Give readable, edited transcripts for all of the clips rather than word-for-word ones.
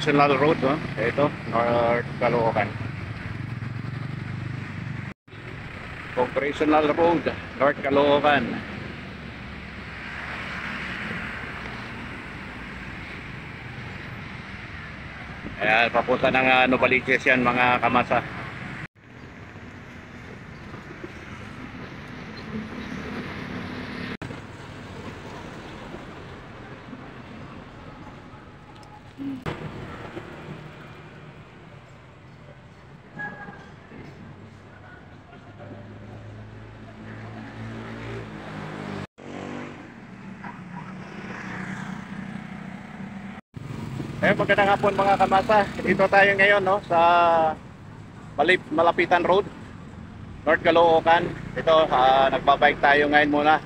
Congressional Road, no? Ito, North Caloocan. Congressional Road, North Caloocan. Ayan, papunta ng Novaliches yan mga kamasa. Magandang hapon mga kamasa. Dito tayo ngayon, no, sa Malapitan Road, North Caloocan. Ito, nagbabike tayo ngayon muna.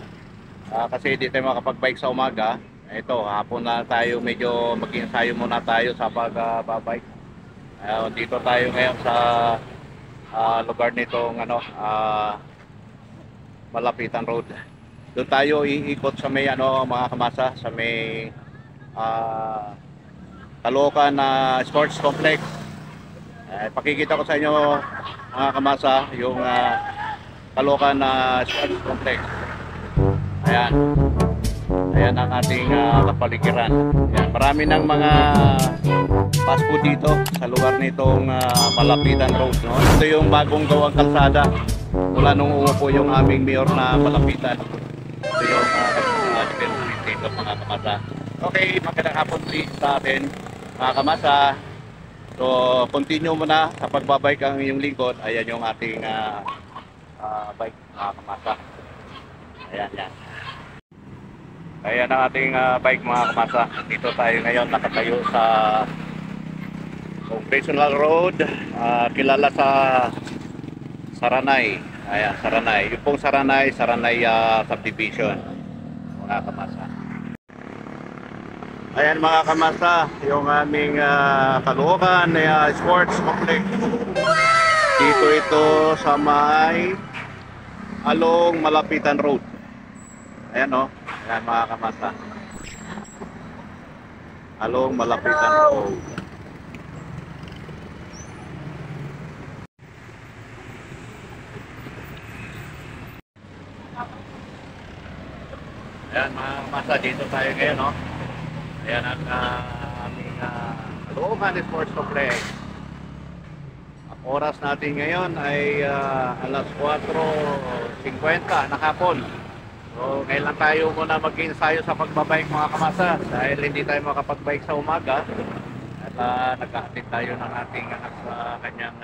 Kasi hindi tayo makapag-bike sa umaga. Ito, hapon na tayo, medyo mag-ensayo muna tayo sa pag-bike. Dito tayo ngayon sa lugar nitong Malapitan Road. Doon tayo iikot sa may mga kamasa, sa may Caloocan Sports Complex. Pakikita ko sa inyo mga kamasa yung Caloocan Sports Complex. Ayan. Ayan ang ating kapaligiran. Ayan. Marami ng mga fast food dito sa lugar nitong Malapitan Road, no? Ito yung bagong gawang kalsada mula nung umupo yung aming mayor na Malapitan. Ito yung dito mga kamasa. Okay, magandang hapon ulit sa atin mga kamasa. So, continue muna sa pagbabike ang iyong lingkod. Ayan yung ating bike mga kamasa. Ayan, yan. Ayan ang ating bike mga kamasa. Dito tayo ngayon nakatayo sa Congressional Road. Kilala sa Saranay. Ayan, Saranay. Yung pong Saranay subdivision mga kamasa. Ayan mga kamasa, yung aming Caloocan Sports Complex. Dito ito sa may along Malapitan Road. Ayan o, ayan mga kamasa. Along Malapitan Road. Ayan mga kamasa, dito tayo ngayon o. Ayan ang aming Caloocan Sports Complex. Ang oras natin ngayon ay alas 4:50 na hapon. So ngayon lang tayo muna mag-ensayo sa pagbabike mga kamasa dahil hindi tayo makapag-bike sa umaga. At nag-attend tayo ng ating anak sa kanyang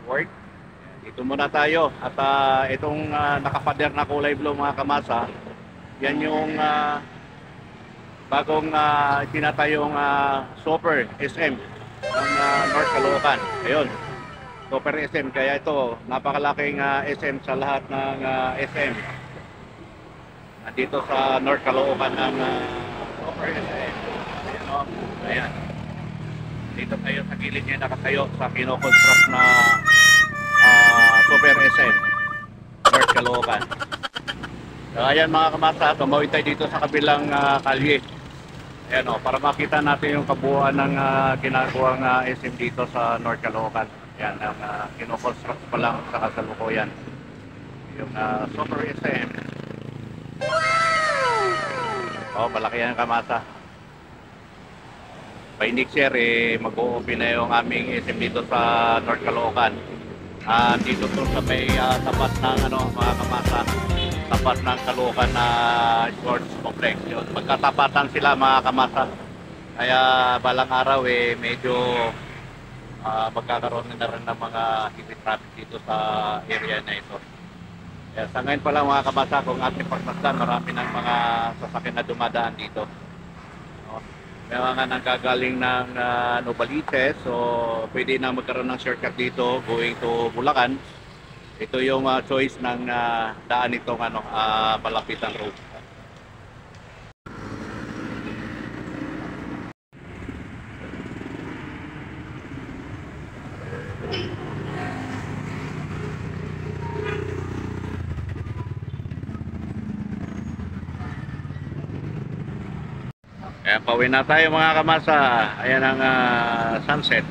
work. Dito muna tayo. At itong nakapader na kulay blue mga kamasa, yan yung bagong tinatayong Super SM ng North Caloocan. Ayun, Super SM. Kaya ito, napakalaking SM sa lahat ng SM. Nandito sa North Caloocan ng Super SM. Ayan o, ayan. Dito tayo sa gilid niya nakatayo sa kinoconstruct na Super SM North Caloocan. So, ayan mga kamasa, tumawid tayo dito sa kabilang kalye. Ayan o, para makita natin yung kabuuan ng ginagawang SM dito sa North Caloocan. Ayan, ang kinoconstruct pa lang sa kasalukuyan. Yung Super SM. O, malaki yan kamasa. By next year, mag-o-open na yung aming SM dito sa North Caloocan. Dito to sa may tapat ng mga kamasa, tapat ng Caloocan na Sports Complex. Yun, magkatapatan sila mga kamasa. Kaya balang araw medyo magkakaroon na rin ng mga heavy traffic dito sa area na ito. Kaya sa ngayon pa lang mga kamasa, kung ating pagmasdan, marami ng mga sasakyan na dumadaan dito. May mga nanggagaling ng Novaliches, so pwede na magkaroon ng shortcut dito going to Bulacan. Ito yung choice ng daan itong Malapitan Road. Kaya pauwi na tayo mga kamasa. Ayan ang sunset.